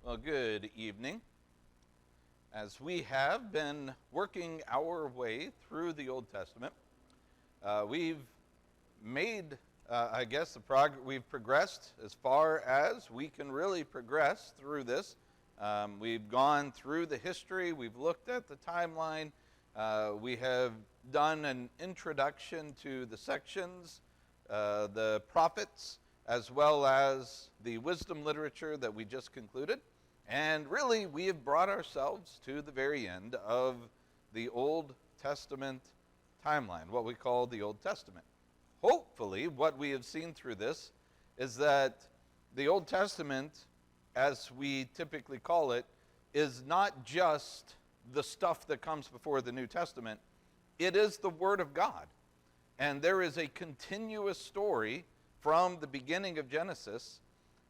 Well, good evening. As we have been working our way through the Old Testament, we've made, we've progressed as far as we can really progress through this. We've gone through the history, we've looked at the timeline, we have done an introduction to the sections, the prophets, as well as the wisdom literature that we just concluded. And really, we have brought ourselves to the very end of the Old Testament timeline, what we call the Old Testament. Hopefully, what we have seen through this is that the Old Testament, as we typically call it, is not just the stuff that comes before the New Testament. It is the Word of God. And there is a continuous story from the beginning of Genesis,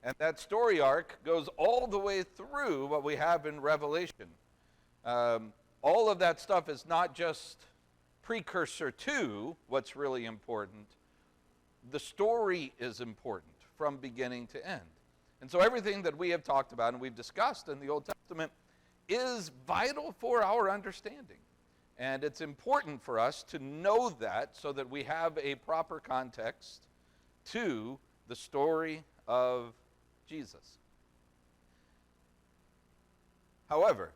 and that story arc goes all the way through what we have in Revelation. All of that stuff is not just precursor to what's really important. The story is important from beginning to end. And so everything that we have talked about and we've discussed in the Old Testament is vital for our understanding. And it's important for us to know that so that we have a proper context to the story of Jesus. However,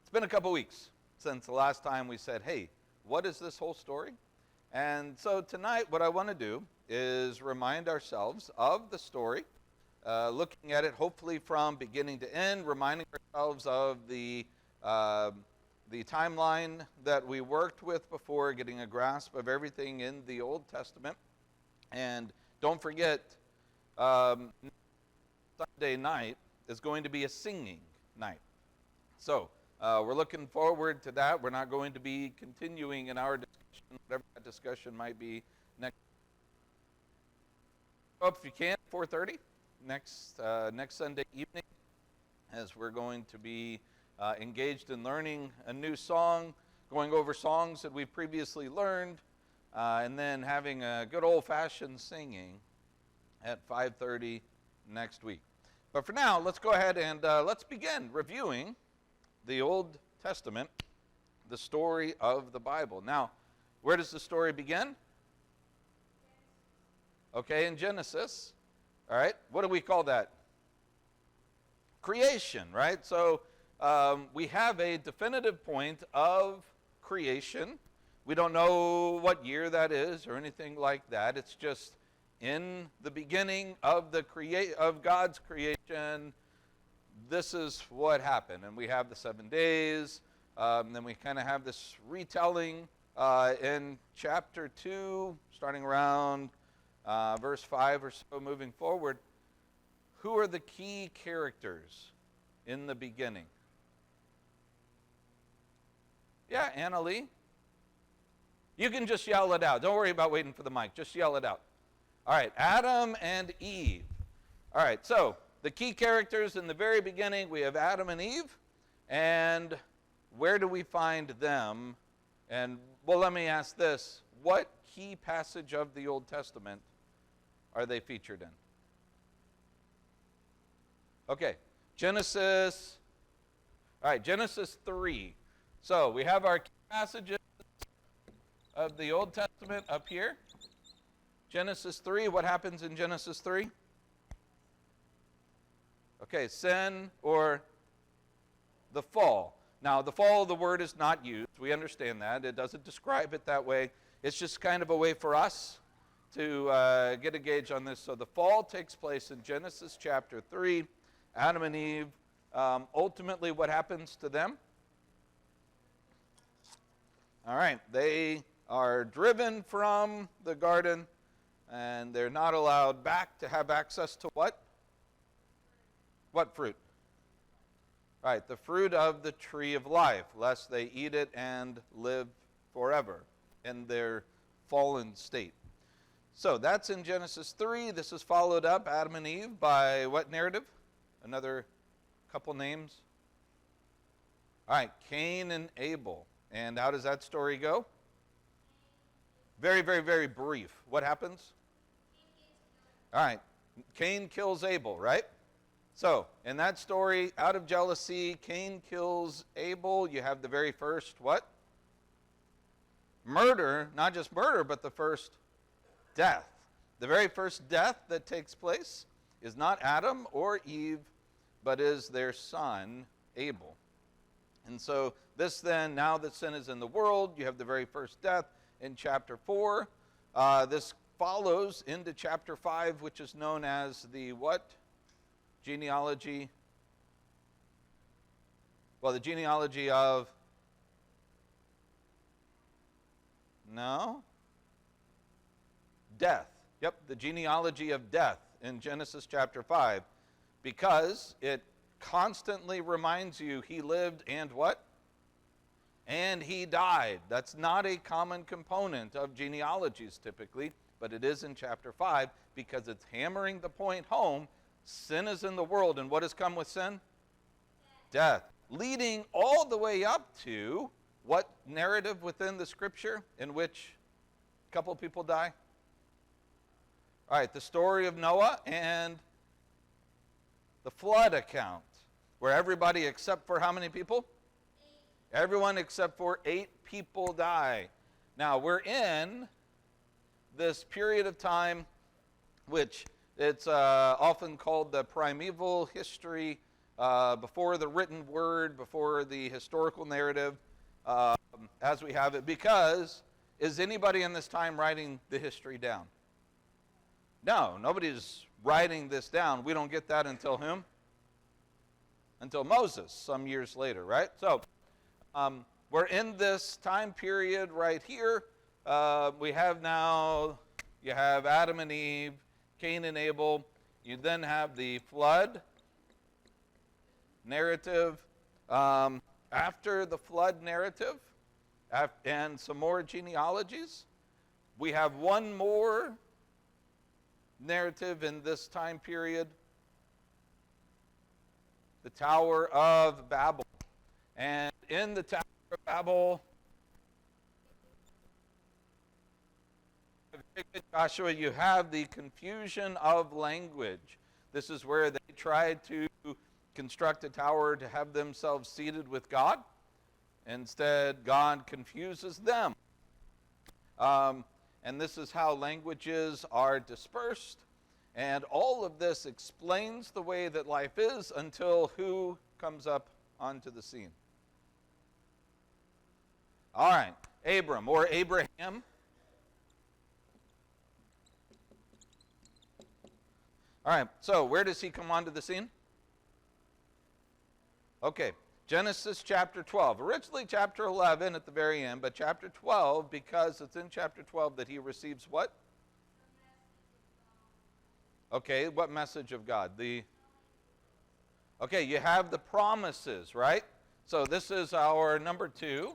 it's been a couple weeks since the last time we said, hey, what is this whole story? And so tonight what I want to do is remind ourselves of the story, looking at it hopefully from beginning to end, reminding ourselves of the timeline that we worked with before, getting a grasp of everything in the Old Testament. And don't forget, Sunday night is going to be a singing night. So we're looking forward to that. We're not going to be continuing in our discussion, whatever that discussion might be next. Up if you can, 4:30 next Sunday evening, as we're going to be engaged in learning a new song, going over songs that we've previously learned, and then having a good old-fashioned singing at 5:30 next week. But for now, let's go ahead and let's begin reviewing the Old Testament, the story of the Bible. Now, where does the story begin? Okay, in Genesis. All right, what do we call that? Creation, right? So we have a definitive point of creation. We don't know what year that is or anything like that. It's just in the beginning of of God's creation, this is what happened. And we have the 7 days. Then we kind of have this retelling in chapter 2, starting around verse 5 or so, moving forward. Who are the key characters in the beginning? Yeah, Anna Lee. You can just yell it out. Don't worry about waiting for the mic. Just yell it out. All right, Adam and Eve. All right, so the key characters in the very beginning, we have Adam and Eve. And where do we find them? And, well, let me ask this. What key passage of the Old Testament are they featured in? Okay, Genesis. All right, Genesis 3. So we have our key passages of the Old Testament up here. Genesis 3, what happens in Genesis 3? Okay, sin or the fall. Now, the fall, the word is not used. We understand that. It doesn't describe it that way. It's just kind of a way for us to get a gauge on this. So the fall takes place in Genesis chapter 3. Adam and Eve, ultimately what happens to them? All right, they are driven from the garden, and they're not allowed back to have access to what? What fruit? Right, the fruit of the tree of life, lest they eat it and live forever in their fallen state. So that's in Genesis 3. This is followed up, Adam and Eve, by what narrative? Another couple names. All right, Cain and Abel. And how does that story go? Very, very, very brief. What happens? All right, Cain kills Abel, right? So, in that story, out of jealousy, Cain kills Abel. You have the very first what? Murder, not just murder, but the first death. The very first death that takes place is not Adam or Eve, but is their son, Abel. And so this then, now that sin is in the world, you have the very first death in chapter 4. This follows into chapter 5, which is known as the what? Genealogy. Well, the genealogy of... No? Death. Yep, the genealogy of death in Genesis chapter 5. Because it constantly reminds you he lived and what? And he died. That's not a common component of genealogies typically, but it is in chapter 5 because it's hammering the point home. Sin is in the world, and what has come with sin? Death. Leading all the way up to what narrative within the scripture in which a couple of people die? All right, the story of Noah and the flood account, where everybody except for how many people? 8. Everyone except for 8 people die. Now, we're in this period of time which it's often called the primeval history, before the written word, before the historical narrative, as we have it, because is anybody in this time writing the history down? No, nobody's writing this down. We don't get that until whom? Until Moses, some years later, right? So we're in this time period right here. We have now, you have Adam and Eve, Cain and Abel. You then have the flood narrative. After the flood narrative and some more genealogies, we have one more narrative in this time period, the Tower of Babel. And in the Tower of Babel, Joshua, you have the confusion of language. This is where they tried to construct a tower to have themselves seated with God. Instead, God confuses them. And this is how languages are dispersed. And all of this explains the way that life is until who comes up onto the scene? All right, Abram or Abraham. All right, so where does he come onto the scene? Okay, Genesis chapter 12. Originally chapter 11 at the very end, but chapter 12, because it's in chapter 12 that he receives what? Okay, what message of God? Okay, you have the promises, right? So this is our number 2.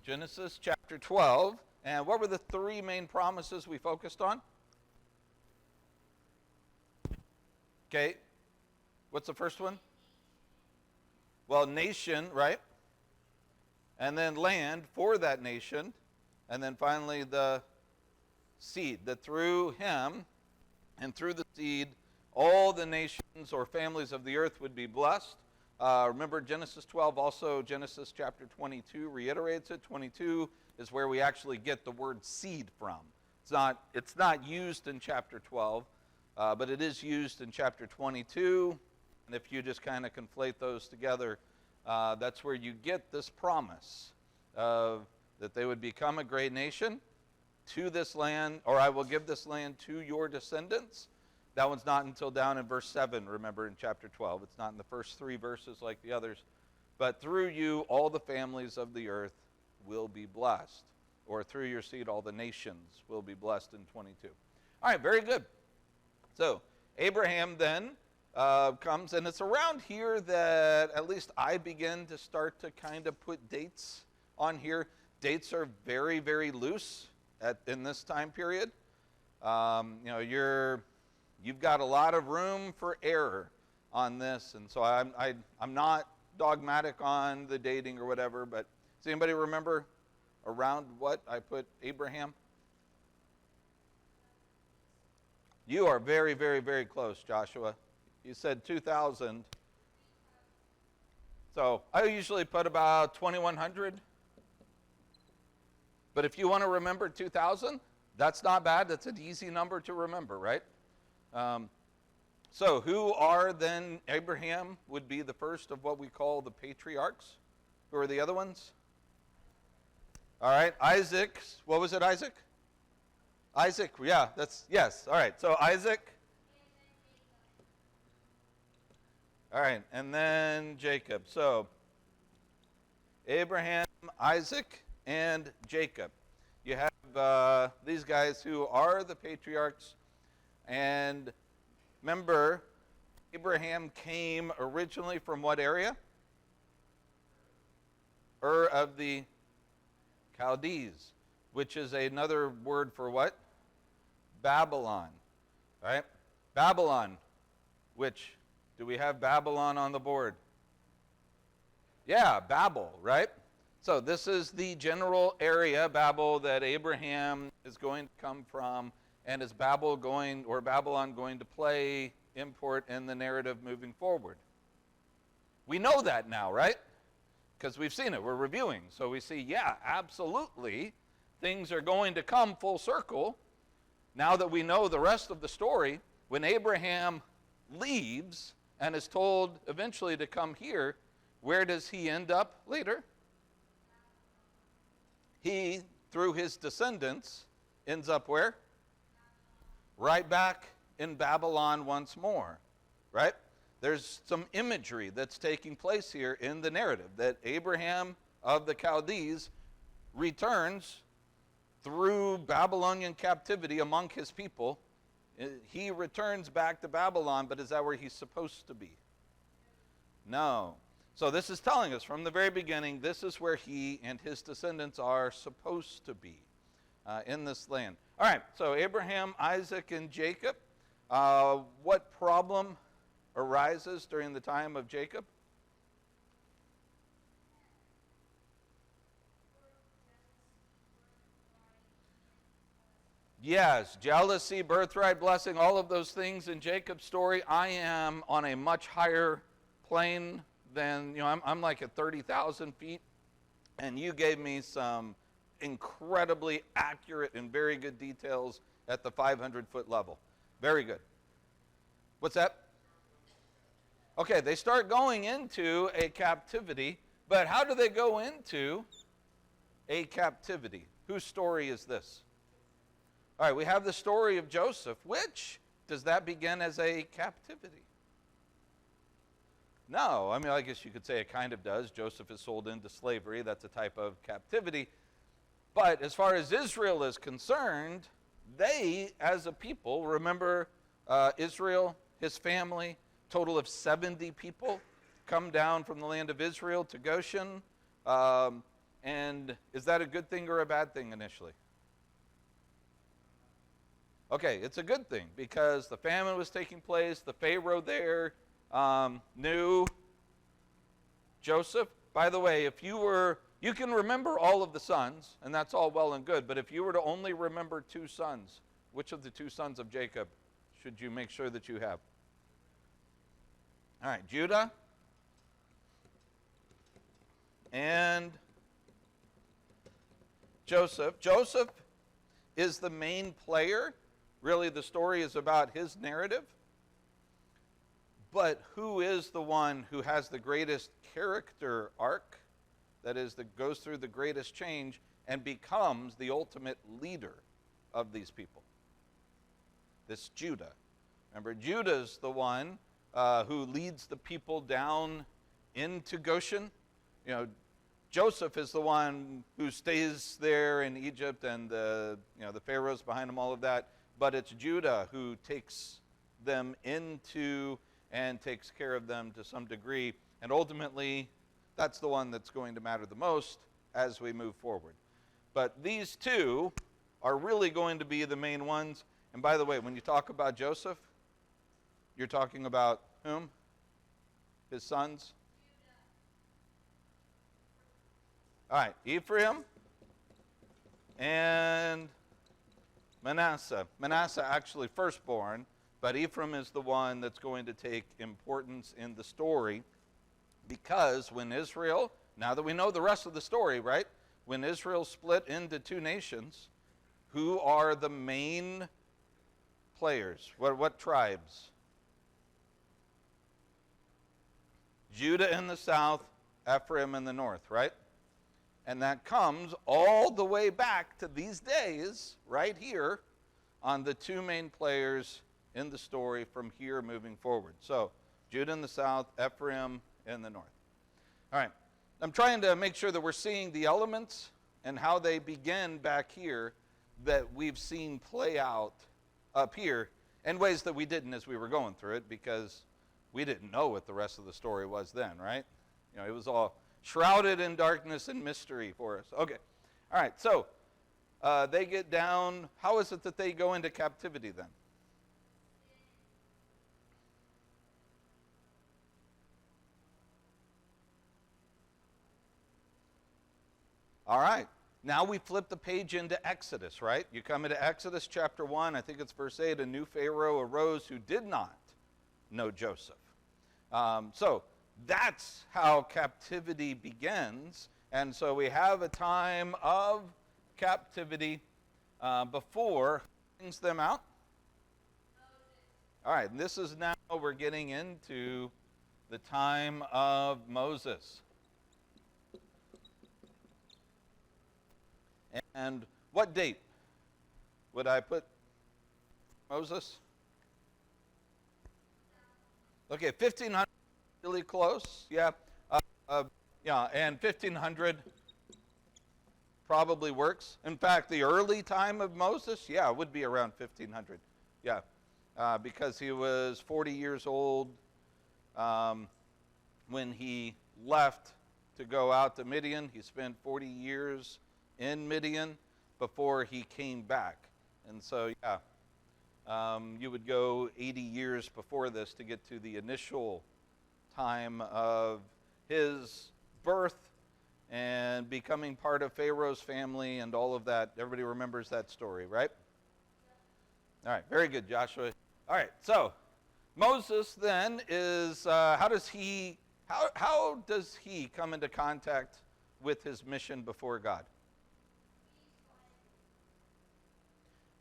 Genesis chapter 12. And what were the 3 main promises we focused on? Okay, what's the first one? Well, nation, right? And then land for that nation. And then finally the seed, that through him and through the seed, all the nations or families of the earth would be blessed. Remember Genesis 12, also Genesis chapter 22 reiterates it. 22 is where we actually get the word seed from. It's not used in chapter 12. But it is used in chapter 22, and if you just kind of conflate those together, that's where you get this promise of that they would become a great nation to this land, or I will give this land to your descendants. That one's not until down in verse 7, remember, in chapter 12. It's not in the first 3 verses like the others. But through you, all the families of the earth will be blessed, or through your seed, all the nations will be blessed in 22. All right, very good. So Abraham then comes, and it's around here that at least I begin to start to kind of put dates on here. Dates are very, very loose in this time period. You've got a lot of room for error on this, and so I'm not dogmatic on the dating or whatever. But does anybody remember around what I put Abraham? You are very, very, very close, Joshua. You said 2,000. So I usually put about 2,100. But if you want to remember 2,000, that's not bad. That's an easy number to remember, right? So who are then, Abraham would be the first of what we call the patriarchs. Who are the other ones? All right, Isaac. What was it, Isaac? Isaac, yeah, yes. All right, so Isaac. All right, and then Jacob. So Abraham, Isaac, and Jacob. You have these guys who are the patriarchs. And remember, Abraham came originally from what area? Ur of the Chaldees, which is another word for what? Babylon, right? Babylon, which, do we have Babylon on the board? Yeah, Babel, right? So this is the general area, Babel, that Abraham is going to come from, and is Babylon going to play import in the narrative moving forward? We know that now, right? Because we've seen it, we're reviewing. So we see, yeah, absolutely, things are going to come full circle. Now that we know the rest of the story, when Abraham leaves and is told eventually to come here, where does he end up later? He, through his descendants, ends up where? Right back in Babylon once more, right? There's some imagery that's taking place here in the narrative that Abraham of the Chaldees returns through Babylonian captivity among his people. He returns back to Babylon, but is that where he's supposed to be? No. So this is telling us from the very beginning, this is where he and his descendants are supposed to be in this land. All right, so Abraham, Isaac, and Jacob. What problem arises during the time of Jacob? Yes, jealousy, birthright, blessing, all of those things in Jacob's story. I am on a much higher plane than, I'm like at 30,000 feet, and you gave me some incredibly accurate and very good details at the 500-foot level. Very good. What's that? Okay, they start going into a captivity, but how do they go into a captivity? Whose story is this? All right, we have the story of Joseph, which, does that begin as a captivity? No, I guess you could say it kind of does. Joseph is sold into slavery. That's a type of captivity. But as far as Israel is concerned, they, as a people, remember Israel, his family, total of 70 people come down from the land of Israel to Goshen. And is that a good thing or a bad thing initially? Okay, it's a good thing because the famine was taking place. The Pharaoh there knew Joseph. By the way, you can remember all of the sons, and that's all well and good, but if you were to only remember two sons, which of the two sons of Jacob should you make sure that you have? All right, Judah and Joseph. Joseph is the main player. Really, the story is about his narrative. But who is the one who has the greatest character arc, that is, that goes through the greatest change and becomes the ultimate leader of these people? This Judah. Remember, Judah's the one who leads the people down into Goshen. Joseph is the one who stays there in Egypt, and the Pharaoh's behind him, all of that. But it's Judah who takes them into and takes care of them to some degree. And ultimately, that's the one that's going to matter the most as we move forward. But these two are really going to be the main ones. And by the way, when you talk about Joseph, you're talking about whom? His sons? All right, Ephraim and Manasseh. Manasseh actually firstborn, but Ephraim is the one that's going to take importance in the story, because when Israel, now that we know the rest of the story, right? When Israel split into two nations, who are the main players? What tribes? Judah in the south, Ephraim in the north, right? And that comes all the way back to these days, right here, on the two main players in the story from here moving forward. So, Judah in the south, Ephraim in the north. All right. I'm trying to make sure that we're seeing the elements and how they begin back here that we've seen play out up here in ways that we didn't as we were going through it, because we didn't know what the rest of the story was then, right? You know, it was all shrouded in darkness and mystery for us. Okay. All right. So they get down. How is it that they go into captivity then? All right. Now we flip the page into Exodus, right? You come into Exodus chapter 1, I think it's verse 8, a new Pharaoh arose who did not know Joseph. So that's how captivity begins. And so we have a time of captivity before brings them out. All right, and this is now we're getting into the time of Moses. And what date would I put Moses? Okay, 1500, really close, yeah. Yeah, and 1500 probably works. In fact, the early time of Moses, yeah, would be around 1500, yeah. Because he was 40 years old when he left to go out to Midian. He spent 40 years in Midian before he came back. And so, yeah, you would go 80 years before this to get to the initial time of his birth and becoming part of Pharaoh's family and all of that. Everybody remembers that story, right? All right, very good, Joshua. All right, so Moses then is, how does he come into contact with his mission before God?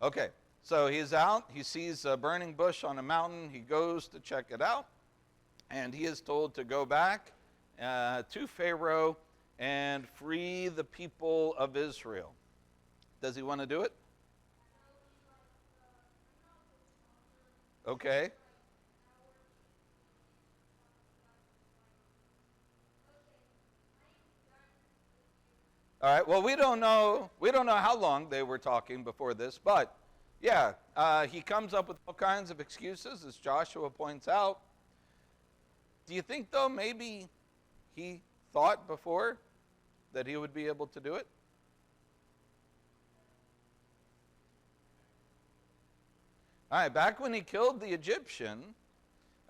Okay, so he's out, he sees a burning bush on a mountain, he goes to check it out, and he is told to go back to Pharaoh and free the people of Israel. Does he want to do it? Okay. All right. Well, we don't know how long they were talking before this, but yeah, he comes up with all kinds of excuses, as Joshua points out. Do you think, though, maybe he thought before that he would be able to do it? All right. Back when he killed the Egyptian,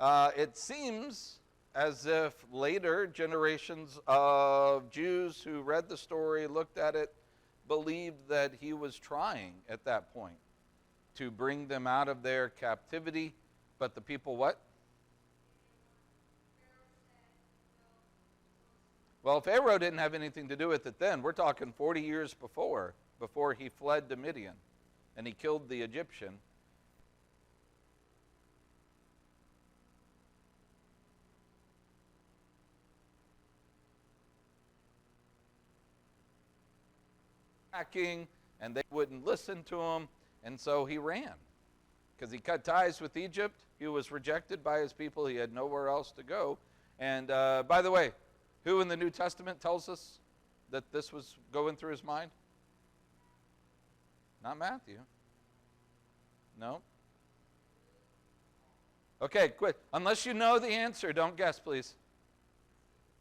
it seems as if later generations of Jews who read the story, looked at it, believed that he was trying at that point to bring them out of their captivity. But the people what? Well, Pharaoh didn't have anything to do with it then. We're talking 40 years before he fled to Midian and he killed the Egyptian. And they wouldn't listen to him, and so he ran because he cut ties with Egypt. He was rejected by his people. He had nowhere else to go. And by the way, who in the New Testament tells us that this was going through his mind? Not Matthew. No. Okay, quit. Unless you know the answer, don't guess, please.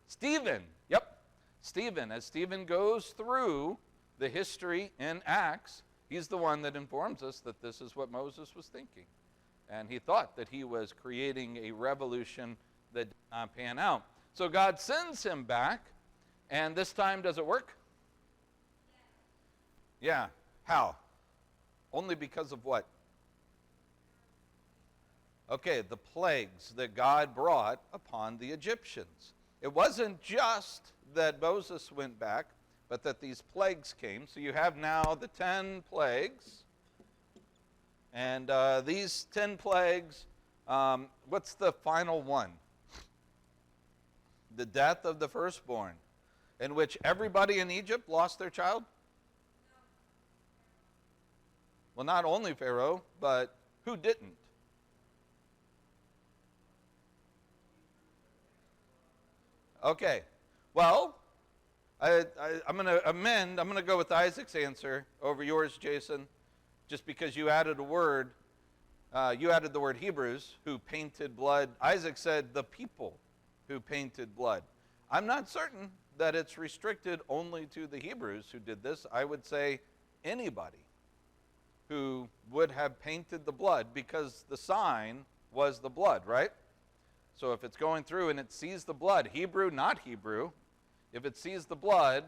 Stephen. Yep. Stephen. As Stephen goes through the history in Acts, he's the one that informs us that this is what Moses was thinking. And he thought that he was creating a revolution that did not pan out. So God sends him back, and this time, does it work? Yeah. How? Only because of what? Okay, the plagues that God brought upon the Egyptians. It wasn't just that Moses went back, but that these plagues came. So you have now the 10 plagues. And these 10 plagues, what's the final one? The death of the firstborn, in which everybody in Egypt lost their child? Well, not only Pharaoh, but who didn't? Okay, well, I'm going to amend. I'm going to go with Isaac's answer over yours, Jason, just because you added a word. You added the word Hebrews, who painted blood. Isaac said the people who painted blood. I'm not certain that it's restricted only to the Hebrews who did this. I would say anybody who would have painted the blood, because the sign was the blood, right? So if it's going through and it sees the blood, Hebrew, not Hebrew, if it sees the blood,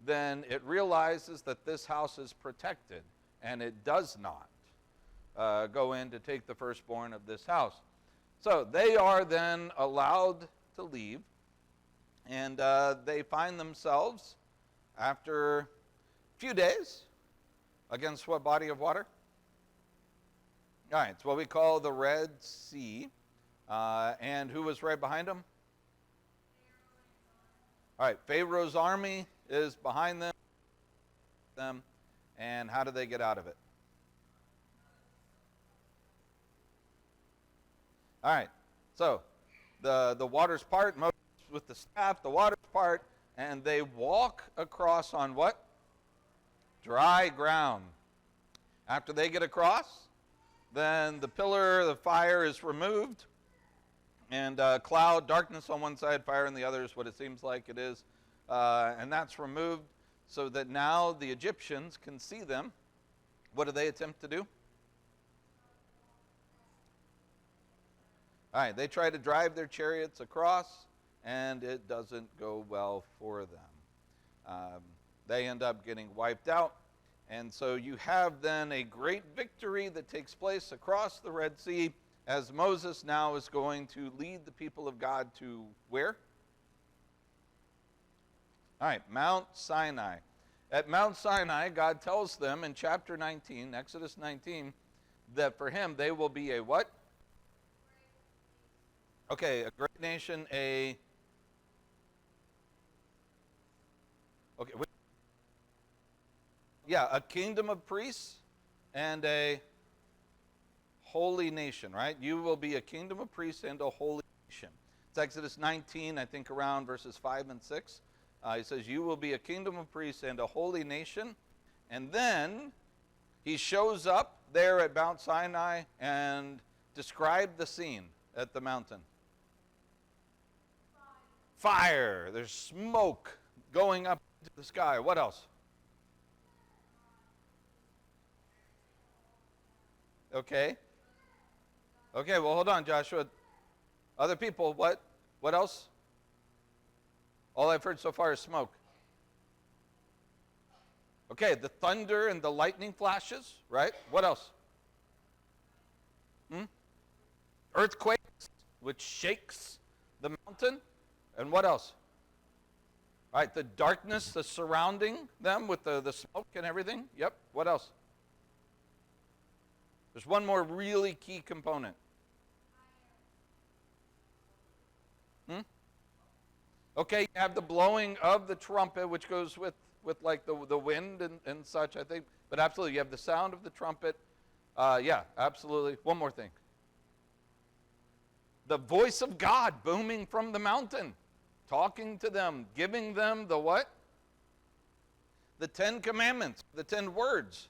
then it realizes that this house is protected, and it does not go in to take the firstborn of this house. So they are then allowed to leave, and they find themselves, after a few days, against what body of water? All right, it's what we call the Red Sea. And who was right behind them? All right, Pharaoh's army is behind them. And how do they get out of it? All right, so the waters part, Moses with the staff, the waters part, and they walk across on what? Dry ground. After they get across, then the pillar of the fire is removed, and cloud, darkness on one side, fire on the other is what it seems like it is. And that's removed so that now the Egyptians can see them. What do they attempt to do? All right, they try to drive their chariots across, and it doesn't go well for them. They end up getting wiped out. And so you have then a great victory that takes place across the Red Sea, as Moses now is going to lead the people of God to where? All right, Mount Sinai. At Mount Sinai, God tells them in chapter 19, Exodus 19, that for him they will be a what? Okay, a great nation, a... Okay, yeah, a kingdom of priests and a holy nation, right? You will be a kingdom of priests and a holy nation. It's Exodus 19, I think around verses 5 and 6. He says, you will be a kingdom of priests and a holy nation. And then he shows up there at Mount Sinai and described the scene at the mountain. Fire. There's smoke going up into the sky. What else? Okay. Okay, well, hold on, Joshua. Other people, what? What else? All I've heard so far is smoke. Okay, the thunder and the lightning flashes, right? What else? Earthquakes, which shakes the mountain. And what else? All right, the darkness that's surrounding them with the smoke and everything. Yep, what else? There's one more really key component. Okay, you have the blowing of the trumpet, which goes with like the wind and such, I think. But absolutely, you have the sound of the trumpet. Yeah, absolutely. One more thing. The voice of God booming from the mountain, talking to them, giving them the what? The 10 commandments, the 10 words,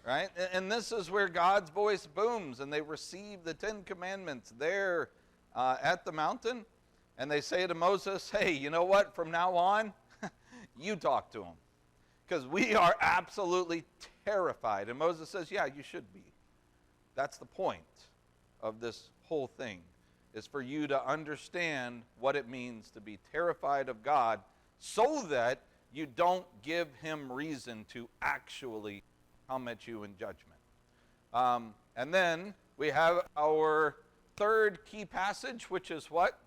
right? And this is where God's voice booms, and they receive the 10 commandments there at the mountain. And they say to Moses, hey, you know what? From now on, you talk to them. Because we are absolutely terrified. And Moses says, yeah, you should be. That's the point of this whole thing, is for you to understand what it means to be terrified of God, so that you don't give him reason to actually come at you in judgment. And then we have our third key passage, which is what?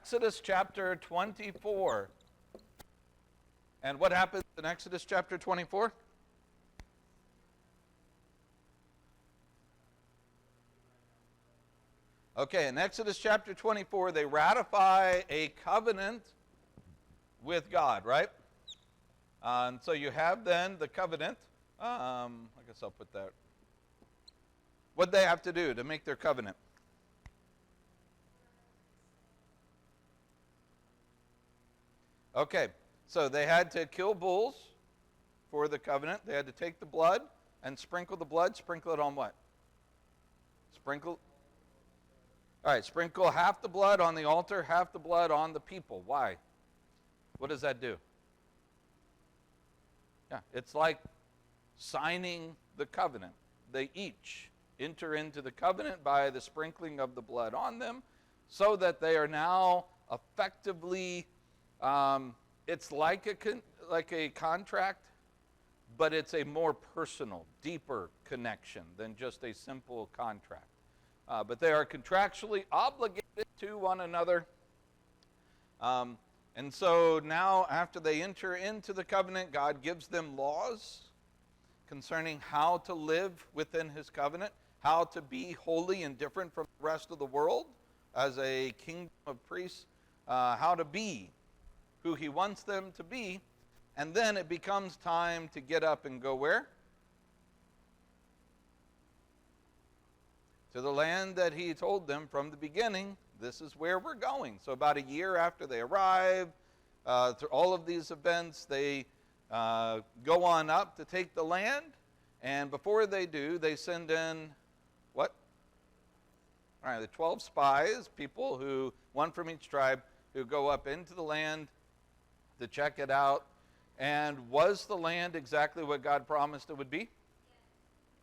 Exodus chapter 24. And what happens in Exodus chapter 24? Okay, in Exodus chapter 24, they ratify a covenant with God, right? And so you have then the covenant. I guess I'll put that. What they have to do to make their covenant? Okay, so they had to kill bulls for the covenant. They had to take the blood and sprinkle the blood. Sprinkle it on what? Sprinkle. All right, sprinkle half the blood on the altar, half the blood on the people. Why? What does that do? Yeah, it's like signing the covenant. They each enter into the covenant by the sprinkling of the blood on them, so that they are now effectively, it's like a contract, but it's a more personal, deeper connection than just a simple contract. But they are contractually obligated to one another. And so now, after they enter into the covenant, God gives them laws concerning how to live within his covenant, how to be holy and different from the rest of the world as a kingdom of priests, how to be who he wants them to be. And then it becomes time to get up and go where? To the land that he told them from the beginning, this is where we're going. So about a year after they arrive, through all of these events, they go on up to take the land. And before they do, they send in what? All right, the 12 spies, people who, one from each tribe, who go up into the land to check it out. And was the land exactly what God promised it would be?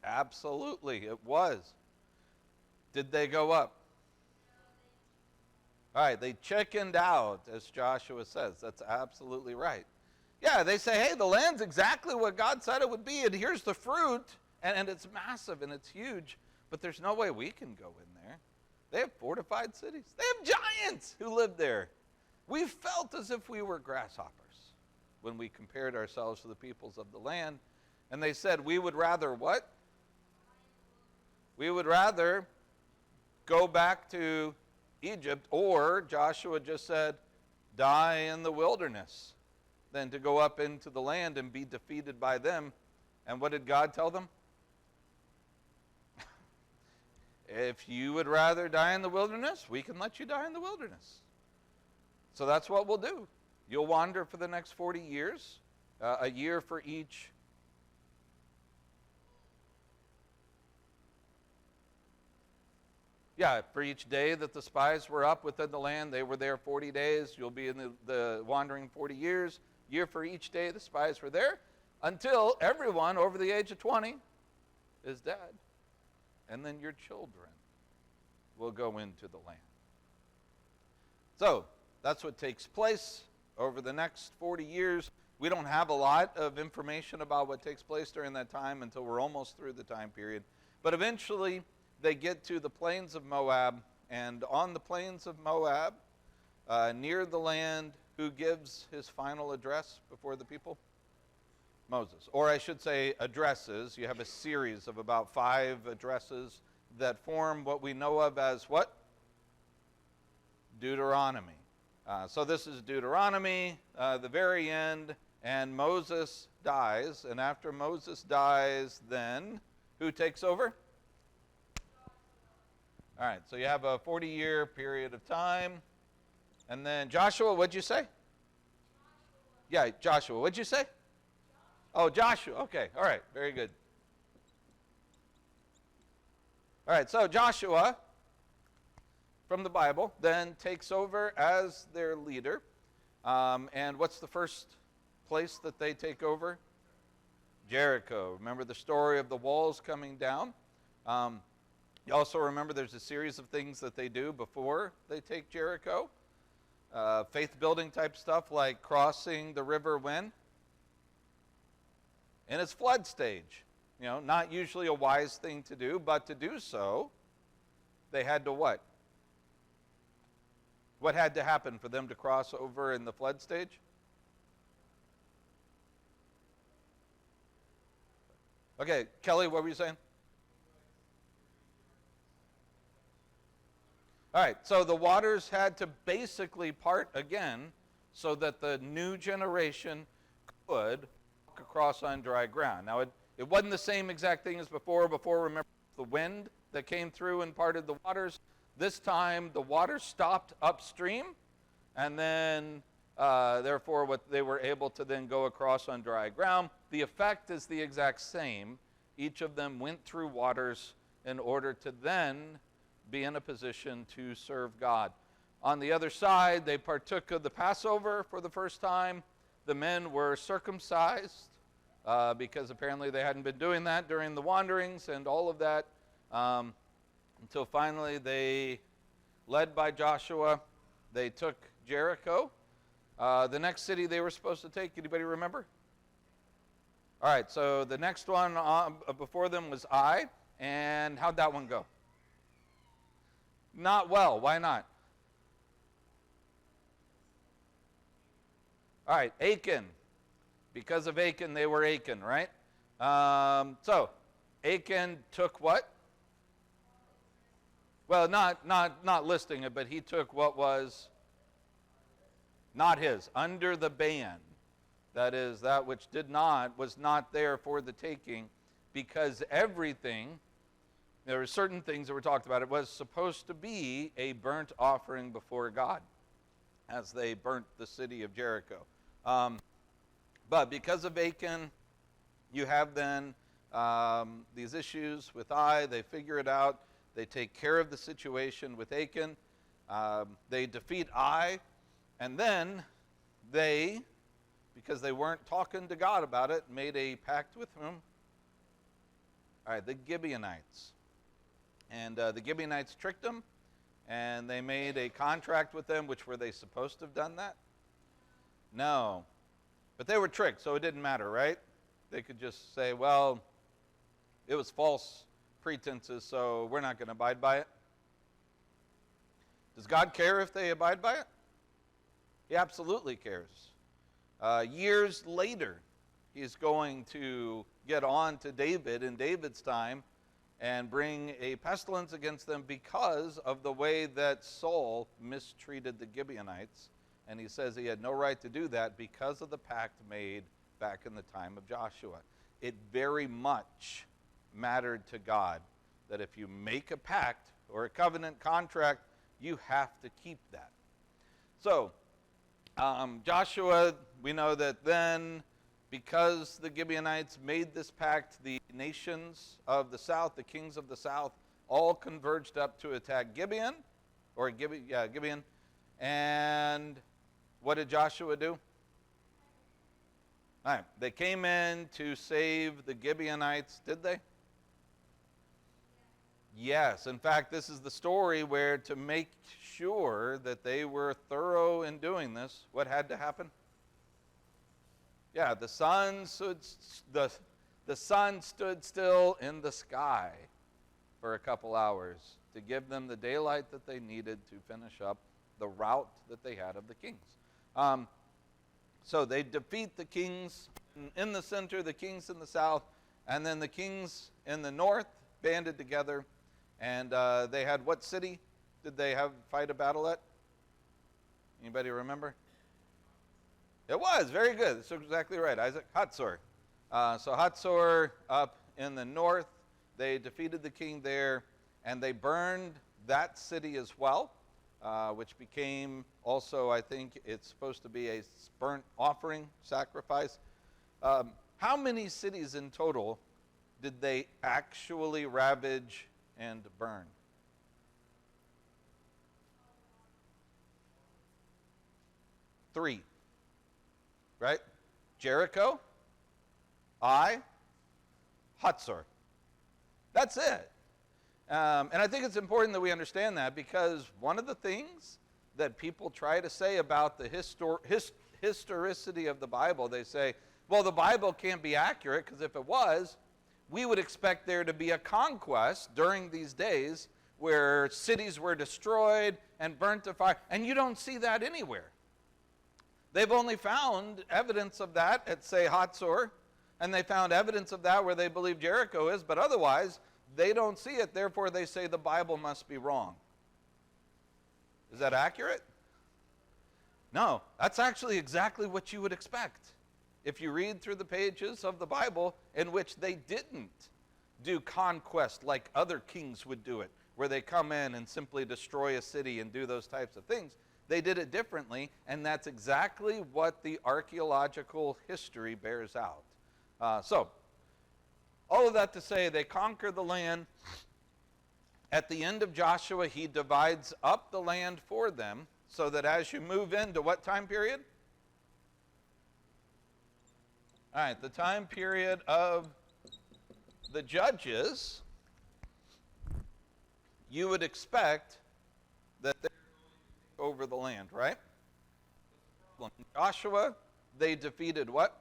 Absolutely, it was. Did they go up? All right, they chickened out, as Joshua says. That's absolutely right. Yeah, they say, hey, the land's exactly what God said it would be, and here's the fruit, and it's massive and it's huge, but there's no way we can go in there. They have fortified cities. They have giants who live there. We felt as if we were grasshoppers when we compared ourselves to the peoples of the land. And they said, we would rather what? We would rather go back to Egypt, or Joshua just said, die in the wilderness, than to go up into the land and be defeated by them. And what did God tell them? If you would rather die in the wilderness, we can let you die in the wilderness. So that's what we'll do. You'll wander for the next 40 years, a year for each. Yeah, for each day that the spies were up within the land, they were there 40 days. You'll be in the wandering 40 years. Year for each day the spies were there, until everyone over the age of 20 is dead. And then your children will go into the land. So that's what takes place over the next 40 years. We don't have a lot of information about what takes place during that time until we're almost through the time period. But eventually, they get to the plains of Moab, and on the plains of Moab, near the land, who gives his final address before the people? Moses. Or I should say addresses. You have a series of about 5 addresses that form what we know of as what? Deuteronomy. So this is Deuteronomy, the very end, and Moses dies. And after Moses dies, then who takes over? All right, so you have a 40-year period of time. And then Joshua, what'd you say? Yeah, Joshua. What'd you say? Oh, Joshua. Okay, all right, very good. All right, so Joshua, from the Bible, then takes over as their leader. And what's the first place that they take over? Jericho. Remember the story of the walls coming down? You also remember there's a series of things that they do before they take Jericho. Faith-building type stuff like crossing the river when? in its flood stage. Not usually a wise thing to do, but to do so, they had to what? What had to happen for them to cross over in the flood stage? Okay, Kelly, what were you saying? All right, so the waters had to basically part again so that the new generation could walk across on dry ground. Now, it wasn't the same exact thing as before. Before, remember the wind that came through and parted the waters. This time, the water stopped upstream, and then, therefore, they were able to then go across on dry ground. The effect is the exact same. Each of them went through waters in order to then be in a position to serve God. On the other side, they partook of the Passover for the first time. The men were circumcised because apparently they hadn't been doing that during the wanderings and all of that until finally they, led by Joshua, they took Jericho. The next city they were supposed to take, anybody remember? All right, so the next one before them was Ai, and how'd that one go? Not well. Why not? All right, Achan. Because of Achan, they were Achan, right? So Achan took what? Well, not listing it, but he took what was not his, under the ban. That is, that which was not there for the taking, because everything, there were certain things that were talked about. It was supposed to be a burnt offering before God as they burnt the city of Jericho. But because of Achan, you have then these issues with Ai. They figure it out. They take care of the situation with Achan. They defeat Ai. And then they, because they weren't talking to God about it, made a pact with whom? All right, the Gibeonites. And the Gibeonites tricked them, and they made a contract with them. Which were they supposed to have done that? No. But they were tricked, so it didn't matter, right? They could just say, well, it was false pretenses, so we're not going to abide by it. Does God care if they abide by it? He absolutely cares. Years later, he's going to get on to David in David's time and bring a pestilence against them because of the way that Saul mistreated the Gibeonites. And he says he had no right to do that because of the pact made back in the time of Joshua. It very much mattered to God that if you make a pact or a covenant contract, you have to keep that. So, Joshua, we know that then, because the Gibeonites made this pact, the nations of the south, the kings of the south, all converged up to attack Gibeon. And what did Joshua do? All right, they came in to save the Gibeonites, did they? Yes. In fact, this is the story where, to make sure that they were thorough in doing this, what had to happen? Yeah, the sun stood still in the sky for a couple hours to give them the daylight that they needed to finish up the route that they had of the kings. So they defeat the kings in the center, the kings in the south, and then the kings in the north banded together. And they had what city did they fight a battle at? Anybody remember? It was, very good. That's exactly right, Isaac. Hatzor. So Hatzor up in the north, they defeated the king there, and they burned that city as well, which became also, I think it's supposed to be a burnt offering sacrifice. How many cities in total did they actually ravage and burn? Three. Right? Jericho, Ai, Hatzor. That's it. And I think it's important that we understand that, because one of the things that people try to say about the historicity of the Bible, they say, Well, the Bible can't be accurate, because if it was, we would expect there to be a conquest during these days where cities were destroyed and burnt to fire, and you don't see that anywhere. They've only found evidence of that at, say, Hatzor, and they found evidence of that where they believe Jericho is, but otherwise, they don't see it. Therefore, they say the Bible must be wrong. Is that accurate? No, that's actually exactly what you would expect if you read through the pages of the Bible in which they didn't do conquest like other kings would do it, where they come in and simply destroy a city and do those types of things. They did it differently, and that's exactly what the archaeological history bears out. So, all of that to say, they conquer the land. At the end of Joshua, he divides up the land for them, so that as you move into what time period? All right, the time period of the Judges, you would expect that they're going over the land, right? In Joshua, they defeated what?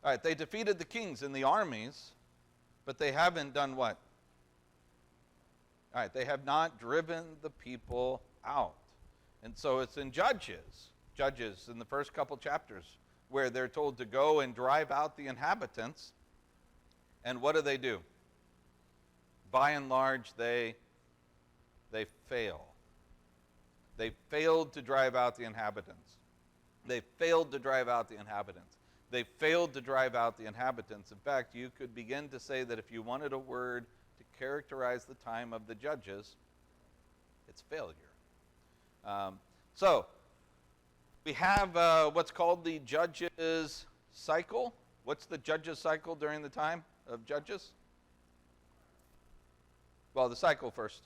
All right, they defeated the kings and the armies, but they haven't done what? All right, they have not driven the people out. And so it's in Judges in the first couple chapters, where they're told to go and drive out the inhabitants. And what do? By and large, they fail. They failed to drive out the inhabitants. They failed to drive out the inhabitants. They failed to drive out the inhabitants. In fact, you could begin to say that if you wanted a word to characterize the time of the Judges, it's failure. So, we have what's called the Judges cycle. What's the Judges cycle during the time of Judges? Well, the cycle first.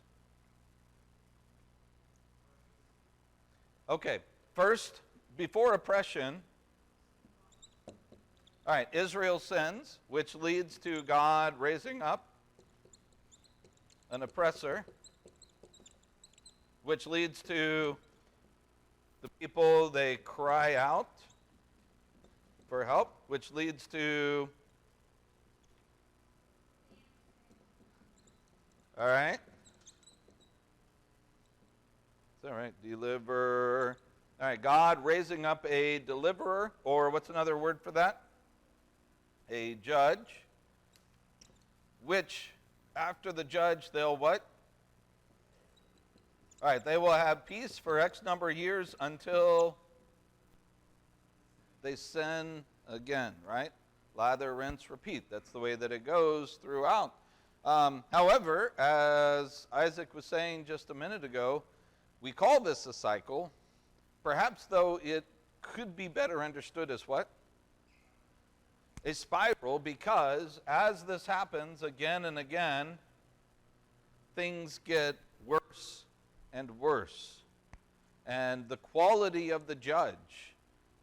Okay, first, before oppression, all right, Israel sins, which leads to God raising up an oppressor, which leads to the people, they cry out for help, which leads to, all right, is that right? Deliver. All right, God raising up a deliverer, or what's another word for that? A judge, which after the judge they'll what? All right, they will have peace for X number of years until they sin again, right? Lather, rinse, repeat. That's the way that it goes throughout. However, as Isaac was saying just a minute ago, we call this a cycle. Perhaps, though, it could be better understood as what? A spiral, because as this happens again and again, things get worse and worse. And the quality of the judge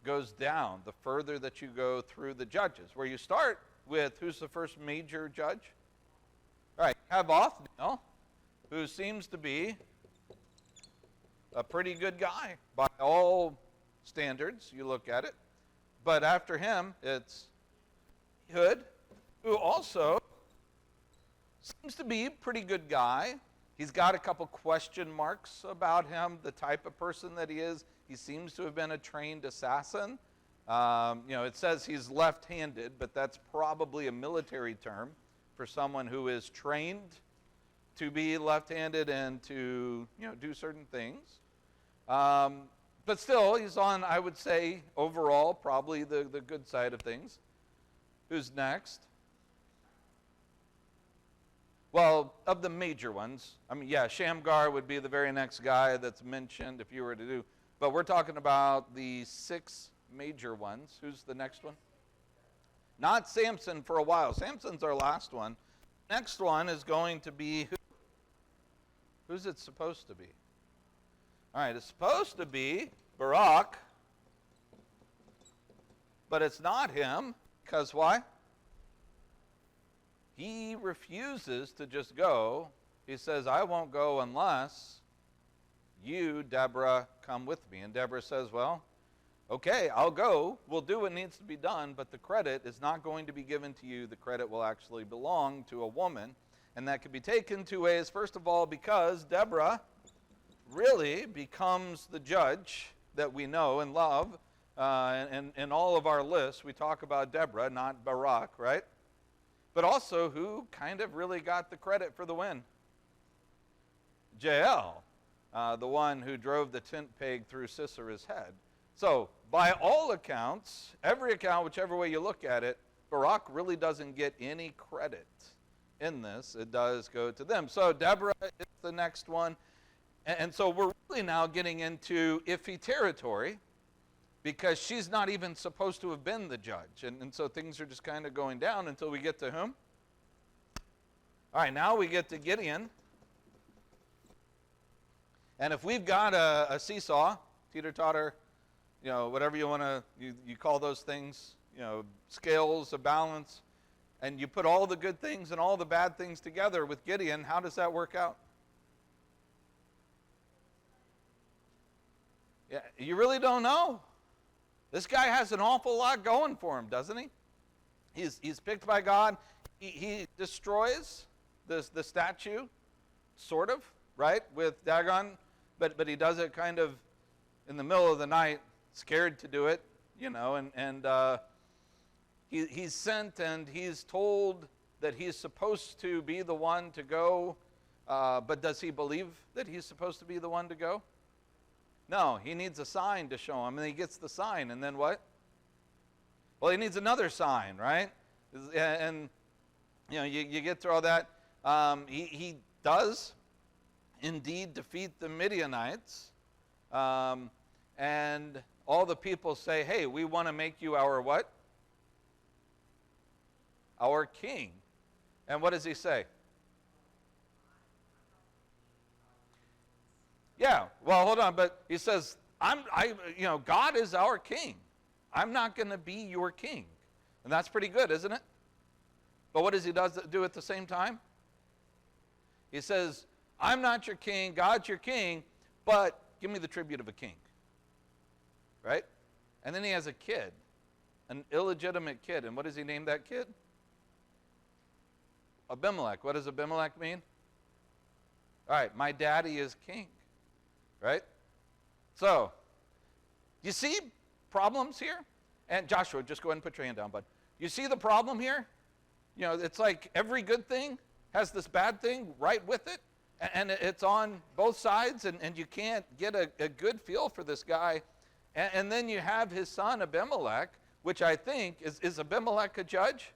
goes down the further that you go through the judges. Where you start with, who's the first major judge? All right, you have Othniel, who seems to be a pretty good guy by all standards, you look at it. But after him, it's Ehud, who also seems to be a pretty good guy. He's got a couple question marks about him, the type of person that he is. He seems to have been a trained assassin. It says he's left-handed, but that's probably a military term for someone who is trained to be left-handed and to, do certain things. But still, he's on, I would say, overall, probably the good side of things. Who's next? Well, of the major ones, Shamgar would be the very next guy that's mentioned if you were to do. But we're talking about the 6 major ones. Who's the next one? Not Samson for a while. Samson's our last one. Next one is going to be who? Who's it supposed to be? All right, it's supposed to be Barak, but it's not him, because why? He refuses to just go. He says, I won't go unless you, Deborah, come with me. And Deborah says, well, okay, I'll go, we'll do what needs to be done, but the credit is not going to be given to you. The credit will actually belong to a woman. And that can be taken two ways. First of all, because Deborah really becomes the judge that we know and love. And in all of our lists, we talk about Deborah, not Barak, right? But also, who kind of really got the credit for the win? Jael, the one who drove the tent peg through Sisera's head. So, by all accounts, every account, whichever way you look at it, Barak really doesn't get any credit in this. It does go to them. So, Deborah is the next one. And so we're really now getting into iffy territory, because she's not even supposed to have been the judge. And so things are just kind of going down until we get to whom? All right, now we get to Gideon. And if we've got a seesaw, teeter-totter, whatever you want to, you call those things, scales, a balance, and you put all the good things and all the bad things together with Gideon, how does that work out? Yeah, you really don't know. This guy has an awful lot going for him, doesn't he? He's picked by God. He destroys the statue, sort of, right, with Dagon, but he does it kind of in the middle of the night, scared to do it, and he's sent and he's told that he's supposed to be the one to go, but does he believe that he's supposed to be the one to go? No, he needs a sign to show him, and he gets the sign, and then what? Well, he needs another sign, right? And you get through all that. He does indeed defeat the Midianites, and all the people say, hey, we want to make you our what? Our king. And what does he say? Yeah, well, hold on, but he says, God is our king. I'm not going to be your king. And that's pretty good, isn't it? But what does he do at the same time? He says, I'm not your king, God's your king, but give me the tribute of a king. Right? And then he has a kid, an illegitimate kid. And what does he name that kid? Abimelech. What does Abimelech mean? All right, my daddy is king. Right? So, you see problems here? And Joshua, just go ahead and put your hand down, bud. You see the problem here? It's like every good thing has this bad thing right with it, and it's on both sides, and you can't get a good feel for this guy. And then you have his son Abimelech, which I think, is Abimelech a judge?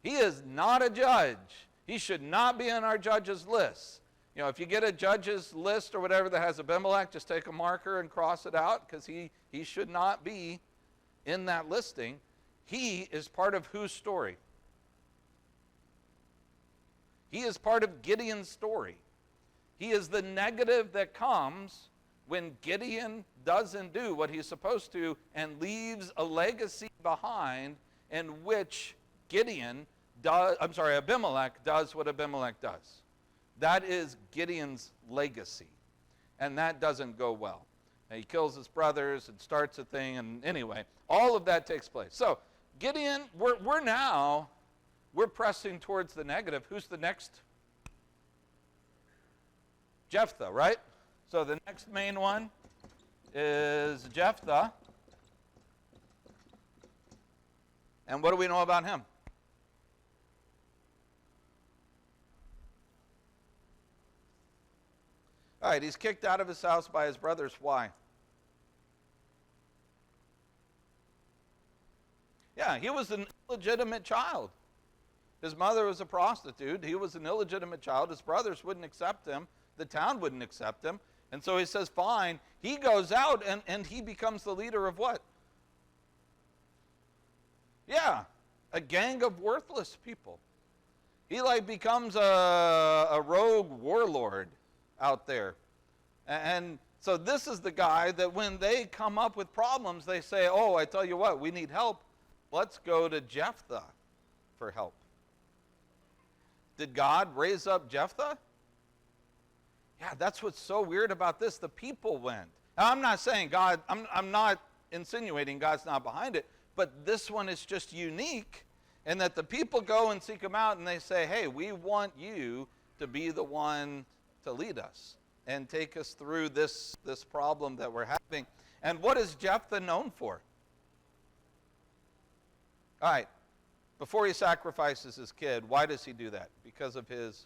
He is not a judge. He should not be on our judges list. If you get a judge's list or whatever that has Abimelech, just take a marker and cross it out, because he should not be in that listing. He is part of whose story? He is part of Gideon's story. He is the negative that comes when Gideon doesn't do what he's supposed to and leaves a legacy behind in which Abimelech does what Abimelech does. That is Gideon's legacy, and that doesn't go well. He kills his brothers and starts a thing, and anyway, all of that takes place. So Gideon, we're pressing towards the negative. Who's the next? Jephthah, right? So the next main one is Jephthah. And what do we know about him? All right, he's kicked out of his house by his brothers. Why? Yeah, he was an illegitimate child. His mother was a prostitute. He was an illegitimate child. His brothers wouldn't accept him. The town wouldn't accept him. And so he says, fine. He goes out and he becomes the leader of what? Yeah, a gang of worthless people. He becomes a rogue warlord out there. And so this is the guy that when they come up with problems, they say, oh, I tell you what, we need help. Let's go to Jephthah for help. Did God raise up Jephthah? Yeah, that's what's so weird about this. The people went. Now, I'm not saying God, I'm not insinuating God's not behind it, but this one is just unique in that the people go and seek him out and they say, hey, we want you to be the one to lead us and take us through this problem that we're having. And what is Jephthah known for? All right, before he sacrifices his kid, why does he do that? Because of his...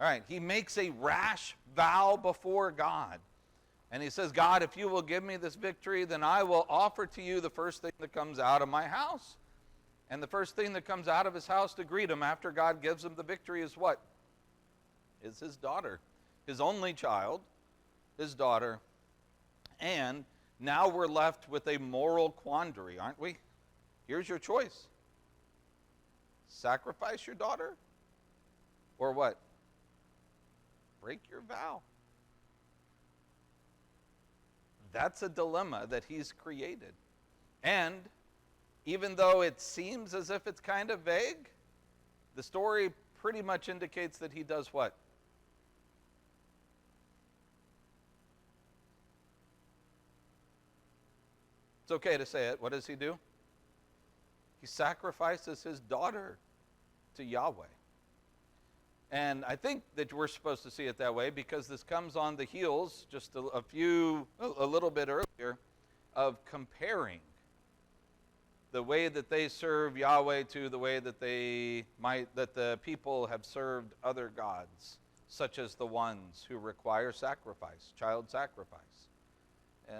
All right, he makes a rash vow before God. And he says, God, if you will give me this victory, then I will offer to you the first thing that comes out of my house. And the first thing that comes out of his house to greet him after God gives him the victory is what? Is his daughter. His only child, his daughter. And now we're left with a moral quandary, aren't we? Here's your choice. Sacrifice your daughter? Or what? Break your vow. That's a dilemma that he's created. And even though it seems as if it's kind of vague, the story pretty much indicates that he does what? It's okay to say it. What does he do? He sacrifices his daughter to Yahweh. And I think that we're supposed to see it that way because this comes on the heels, just a little bit earlier, of comparing the way that they serve Yahweh to the way that that the people have served other gods, such as the ones who require sacrifice, child sacrifice.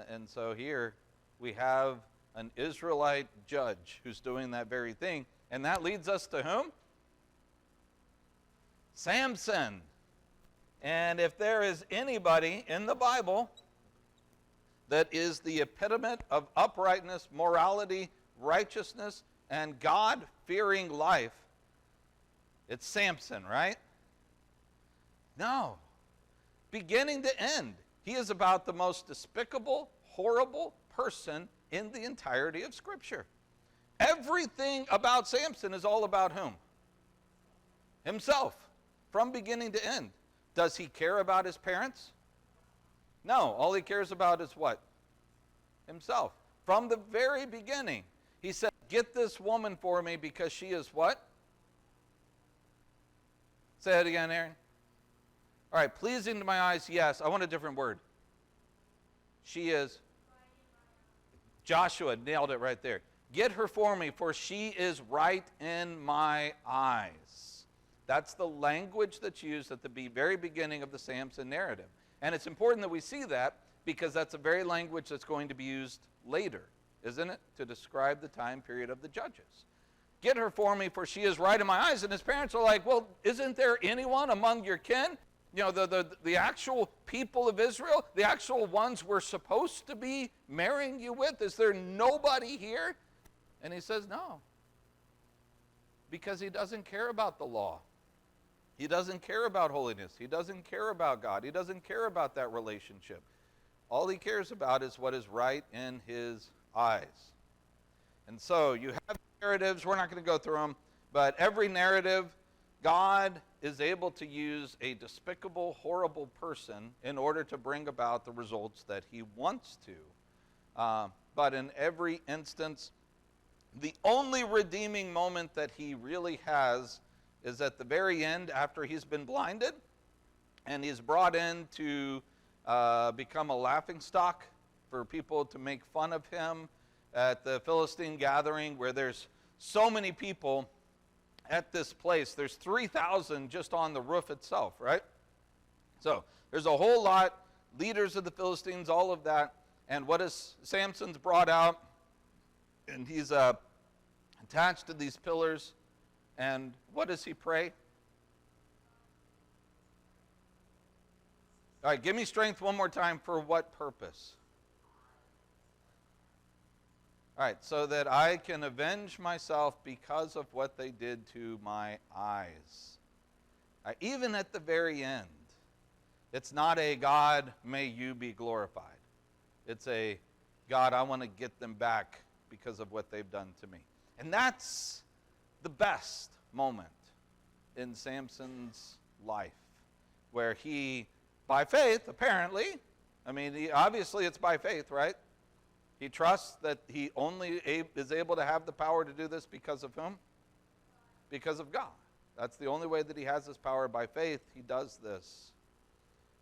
And so here we have an Israelite judge who's doing that very thing. And that leads us to whom? Samson. And if there is anybody in the Bible that is the epitome of uprightness, morality, righteousness, and God-fearing life, it's Samson, right? No. Beginning to end, he is about the most despicable, horrible person in the entirety of Scripture. Everything about Samson is all about whom? Himself, from beginning to end. Does he care about his parents? No, all he cares about is what? Himself. From the very beginning, he said, get this woman for me because she is what? Say it again, Aaron. All right, pleasing to my eyes, yes. I want a different word. She is... Joshua nailed it right there. Get her for me, for she is right in my eyes. That's the language that's used at the very beginning of the Samson narrative. And it's important that we see that because that's the very language that's going to be used later, isn't it? To describe the time period of the judges. Get her for me, for she is right in my eyes. And his parents are like, well, isn't there anyone among your kin? You know, the actual people of Israel, the actual ones we're supposed to be marrying you with, is there nobody here? And he says, no. Because he doesn't care about the law. He doesn't care about holiness. He doesn't care about God. He doesn't care about that relationship. All he cares about is what is right in his eyes. And so you have narratives. We're not going to go through them. But every narrative, God is able to use a despicable, horrible person in order to bring about the results that he wants to. But in every instance, the only redeeming moment that he really has is at the very end after he's been blinded and he's brought in to become a laughingstock for people to make fun of him at the Philistine gathering where there's so many people at this place. There's 3,000 just on the roof itself, right? So there's a whole lot, leaders of the Philistines, all of that. And what is Samson's brought out, and he's attached to these pillars. And what does he pray? All right, give me strength one more time. For what purpose? All right, so that I can avenge myself because of what they did to my eyes. Even at the very end, it's not a God, may you be glorified. It's a God, I want to get them back because of what they've done to me. And that's the best moment in Samson's life, where he, by faith, apparently, I mean, obviously it's by faith, right? He trusts that he only is able to have the power to do this because of whom? Because of God. That's the only way that he has this power. By faith, he does this.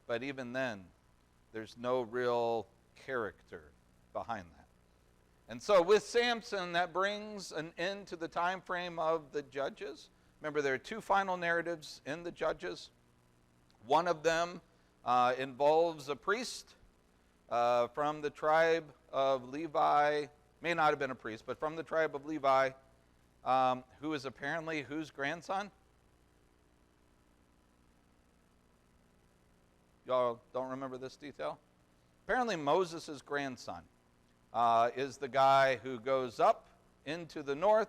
But even then, there's no real character behind that. And so with Samson, that brings an end to the time frame of the Judges. Remember, there are two final narratives in the Judges. One of them involves a priest from the tribe of Levi, may not have been a priest, but from the tribe of Levi, who is apparently whose grandson? Y'all don't remember this detail? Apparently Moses' grandson is the guy who goes up into the north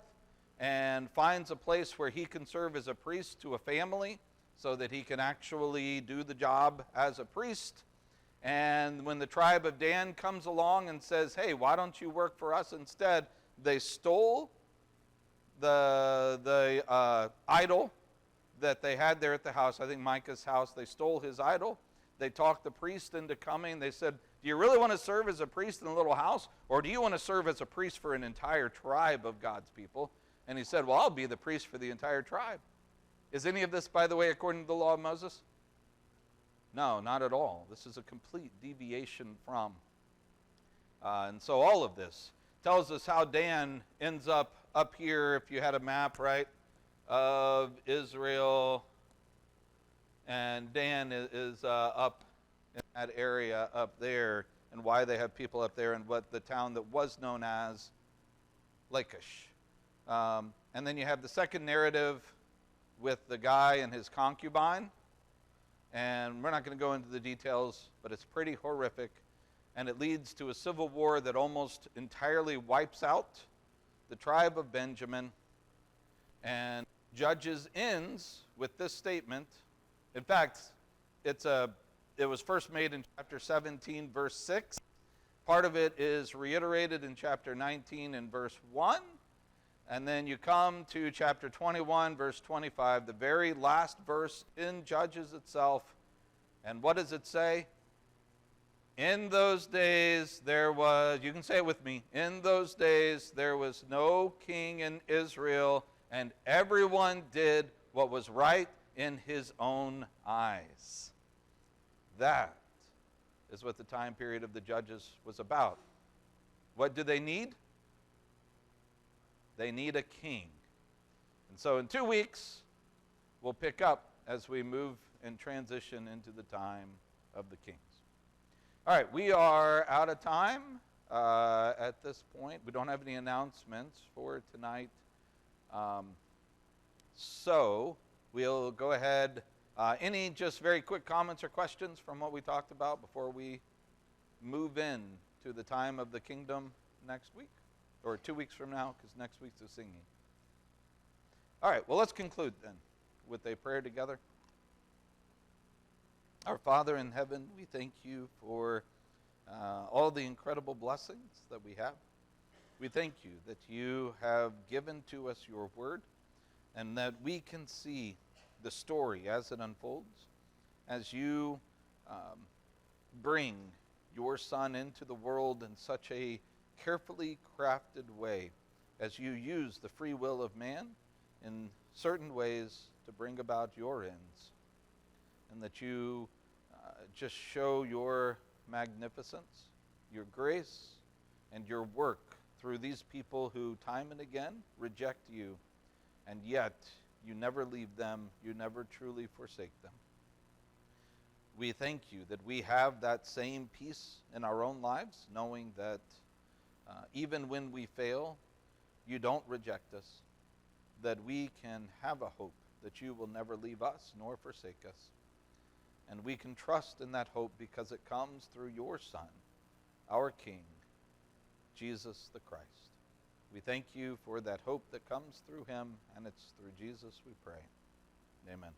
and finds a place where he can serve as a priest to a family so that he can actually do the job as a priest. And when the tribe of Dan comes along and says, hey, why don't you work for us instead, they stole the idol that they had there at the house, I think Micah's house. They stole his idol. They talked the priest into coming. They said, do you really want to serve as a priest in a little house? Or do you want to serve as a priest for an entire tribe of God's people? And he said, well, I'll be the priest for the entire tribe. Is any of this, by the way, according to the law of Moses? No, not at all. This is a complete deviation from. And so all of this tells us how Dan ends up here, if you had a map, right, of Israel. And Dan is up in that area up there, and why they have people up there, and what the town that was known as Lachish. And then you have the second narrative with the guy and his concubine. And we're not going to go into the details, but it's pretty horrific. And it leads to a civil war that almost entirely wipes out the tribe of Benjamin. And Judges ends with this statement. In fact, it was first made in chapter 17, verse 6. Part of it is reiterated in chapter 19 and verse 1. And then you come to chapter 21, verse 25, the very last verse in Judges itself. And what does it say? In those days there was, you can say it with me, in those days there was no king in Israel, and everyone did what was right in his own eyes. That is what the time period of the Judges was about. What do they need? They need a king. And so in 2 weeks, we'll pick up as we move and transition into the time of the kings. All right, we are out of time at this point. We don't have any announcements for tonight. So we'll go ahead. Any just very quick comments or questions from what we talked about before we move in to the time of the kingdom next week? Or 2 weeks from now, because next week's the singing. All right, well, let's conclude then with a prayer together. Our Father in heaven, we thank you for all the incredible blessings that we have. We thank you that you have given to us your word, and that we can see the story as it unfolds, as you bring your Son into the world in such a carefully crafted way, as you use the free will of man in certain ways to bring about your ends, and that you just show your magnificence, your grace, and your work through these people who time and again reject you, and yet you never leave them, you never truly forsake them. We thank you that we have that same peace in our own lives, knowing that even when we fail, you don't reject us, that we can have a hope that you will never leave us nor forsake us. And we can trust in that hope because it comes through your Son, our King, Jesus the Christ. We thank you for that hope that comes through him, and it's through Jesus we pray. Amen.